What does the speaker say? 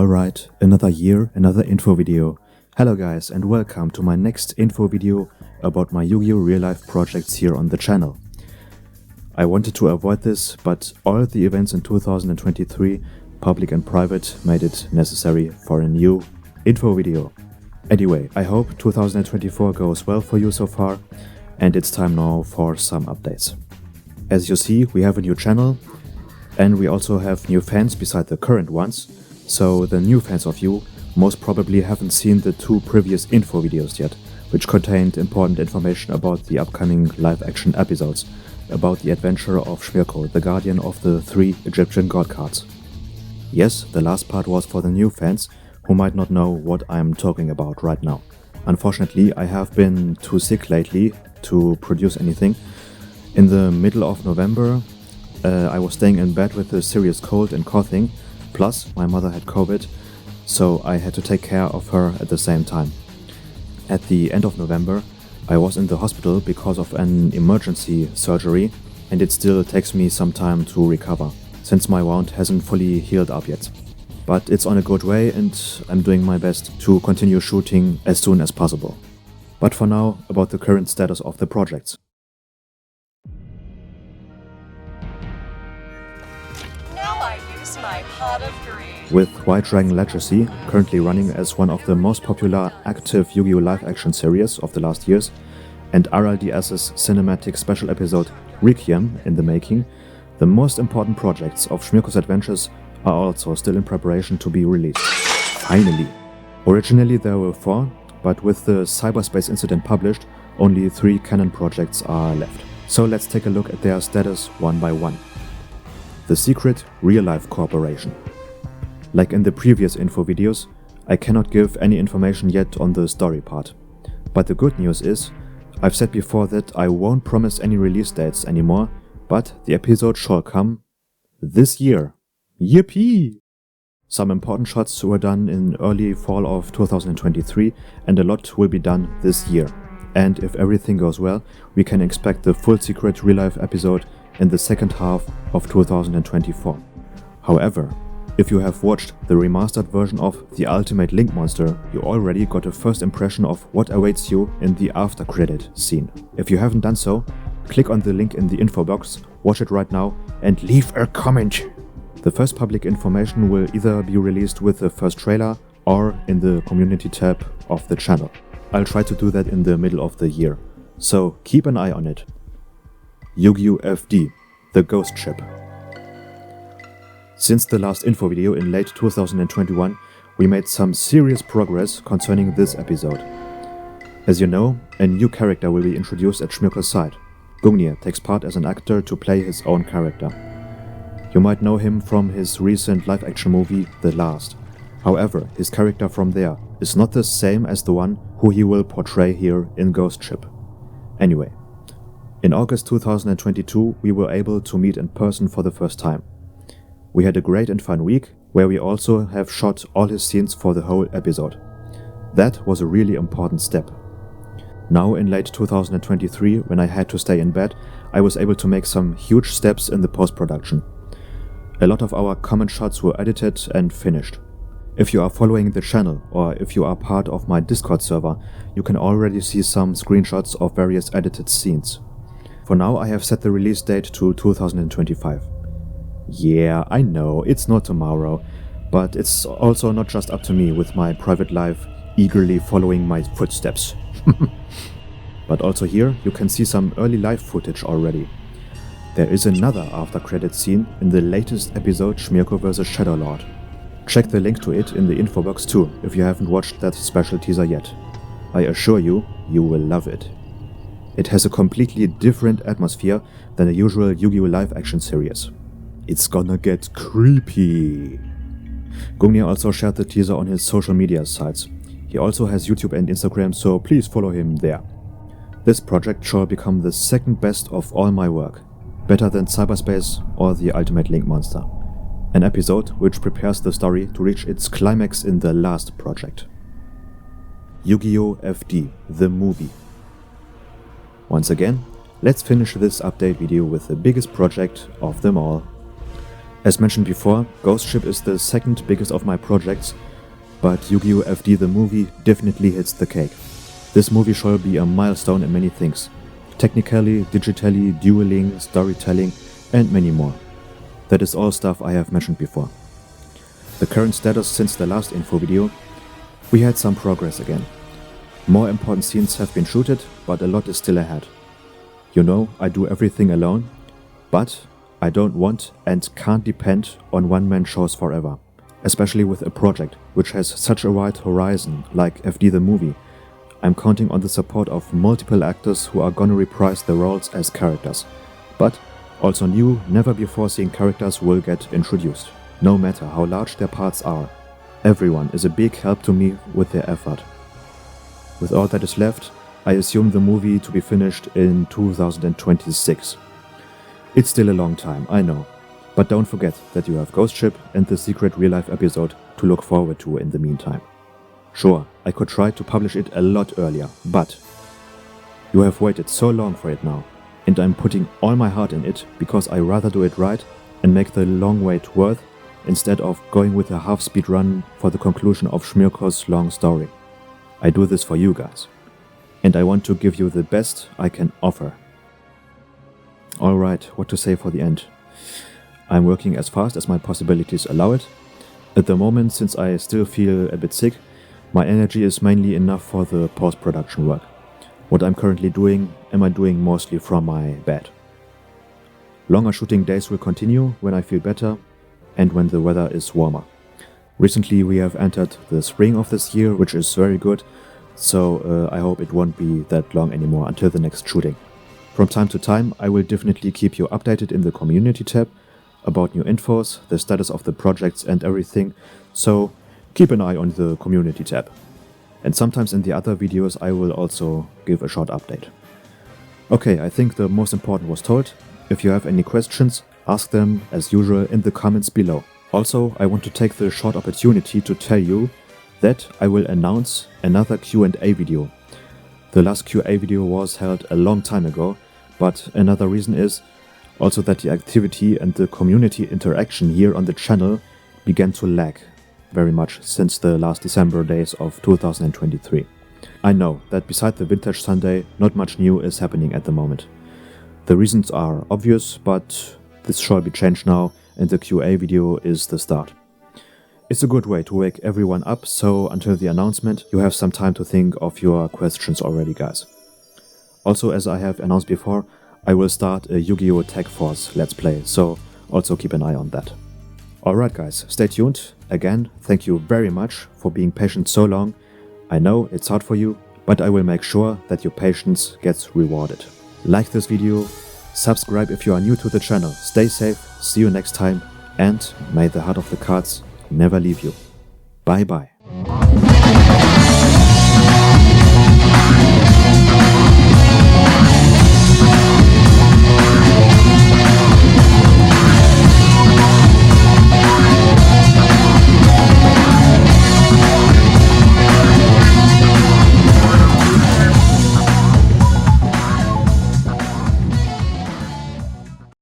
Alright, another year, another info video. Hello guys and welcome to my next info video about my Yu-Gi-Oh! Real life projects here on the channel. I wanted to avoid this, but all the events in 2023, public and private, made it necessary for a new info video. Anyway, I hope 2024 goes well for you so far, and it's time now for some updates. As you see, we have a new channel, and we also have new fans beside the current ones. So the new fans of you most probably haven't seen the two previous info videos yet, which contained important information about the upcoming live-action episodes, about the adventure of Schmirkos, the guardian of the 3 Egyptian god cards. Yes, the last part was for the new fans, who might not know what I'm talking about right now. Unfortunately, I have been too sick lately to produce anything. In the middle of November, I was staying in bed with a serious cold and coughing. Plus, my mother had COVID, so I had to take care of her at the same time. At the end of November, I was in the hospital because of an emergency surgery, and it still takes me some time to recover, since my wound hasn't fully healed up yet. But it's on a good way, and I'm doing my best to continue shooting as soon as possible. But for now, about the current status of the projects. My pot of greed. With White Dragon Legacy currently running as one of the most popular active Yu-Gi-Oh! Live-action series of the last years, and RLDS's cinematic special episode Requiem in the making, the most important projects of Schmirkos Adventures are also still in preparation to be released. Finally! Originally there were 4, but with the cyberspace incident published, only 3 canon projects are left. So let's take a look at their status one by one. The Secret Real Life Corporation. Like in the previous info videos, I cannot give any information yet on the story part. But the good news is, I've said before that I won't promise any release dates anymore, but the episode shall come this year. Yippee! Some important shots were done in early fall of 2023, and a lot will be done this year. And if everything goes well, we can expect the full Secret Real Life episode in the second half of 2024. However, if you have watched the remastered version of The Ultimate Link Monster, you already got a first impression of what awaits you in the after credit scene. If you haven't done so, click on the link in the info box, watch it right now, and leave a comment! The first public information will either be released with the first trailer or in the community tab of the channel. I'll try to do that in the middle of the year, so keep an eye on it. Yugioh FD The Ghost Ship. Since the last info video in late 2021, we made some serious progress concerning this episode. As you know, a new character will be introduced at Schmirkos' side. Gungnir takes part as an actor to play his own character. You might know him from his recent live-action movie The Last. However, his character from there is not the same as the one who he will portray here in Ghost Ship. Anyway, in August 2022, we were able to meet in person for the first time. We had a great and fun week, where we also have shot all his scenes for the whole episode. That was a really important step. Now in late 2023, when I had to stay in bed, I was able to make some huge steps in the post-production. A lot of our common shots were edited and finished. If you are following the channel, or if you are part of my Discord server, you can already see some screenshots of various edited scenes. For now, I have set the release date to 2025. Yeah, I know, it's not tomorrow, but it's also not just up to me with my private life eagerly following my footsteps. But also here, you can see some early live footage already. There is another after credits scene in the latest episode Schmirkos vs Shadowlord. Check the link to it in the info box too, if you haven't watched that special teaser yet. I assure you, you will love it. It has a completely different atmosphere than the usual Yu-Gi-Oh! Live-action series. It's gonna get creepy. Gungnir also shared the teaser on his social media sites. He also has YouTube and Instagram, so please follow him there. This project shall become the second best of all my work, better than Cyberspace or The Ultimate Link Monster. An episode which prepares the story to reach its climax in the last project. Yugioh FD The Movie. Once again, let's finish this update video with the biggest project of them all. As mentioned before, Ghost Ship is the second biggest of my projects, but Yugioh FD The Movie definitely hits the cake. This movie shall be a milestone in many things. Technically, digitally, dueling, storytelling, and many more. That is all stuff I have mentioned before. The current status since the last info video, we had some progress again. More important scenes have been shooted, but a lot is still ahead. You know, I do everything alone, but I don't want and can't depend on one-man shows forever. Especially with a project which has such a wide horizon like FD The Movie. I'm counting on the support of multiple actors who are gonna reprise their roles as characters. But also new, never before seen characters will get introduced, no matter how large their parts are. Everyone is a big help to me with their effort. With all that is left, I assume the movie to be finished in 2026. It's still a long time, I know, but don't forget that you have Ghost Ship and the secret real-life episode to look forward to in the meantime. Sure, I could try to publish it a lot earlier, but you have waited so long for it now, and I'm putting all my heart in it because I rather do it right and make the long wait worth instead of going with a half-speed run for the conclusion of Schmirkos' long story. I do this for you guys, and I want to give you the best I can offer. Alright, what to say for the end? I'm working as fast as my possibilities allow it. At the moment, since I still feel a bit sick, my energy is mainly enough for the post-production work. What I'm currently doing, am I doing mostly from my bed. Longer shooting days will continue when I feel better and when the weather is warmer. Recently we have entered the spring of this year, which is very good, so I hope it won't be that long anymore until the next shooting. From time to time I will definitely keep you updated in the community tab about new infos, the status of the projects and everything, so keep an eye on the community tab. And sometimes in the other videos I will also give a short update. Okay, I think the most important was told. If you have any questions, ask them as usual in the comments below. Also, I want to take the short opportunity to tell you that I will announce another Q&A video. The last Q&A video was held a long time ago, but another reason is also that the activity and the community interaction here on the channel began to lag very much since the last December days of 2023. I know that beside the Vintage Sunday, not much new is happening at the moment. The reasons are obvious, but this shall be changed now, and the QA video is the start. It's a good way to wake everyone up, so until the announcement you have some time to think of your questions already, guys. Also, as I have announced before, I will start a Yu-Gi-Oh! Tag Force Let's Play, so also keep an eye on that. Alright guys, stay tuned. Again, thank you very much for being patient so long. I know it's hard for you, but I will make sure that your patience gets rewarded. Like this video, subscribe if you are new to the channel, stay safe, see you next time, and may the heart of the cards never leave you. Bye bye.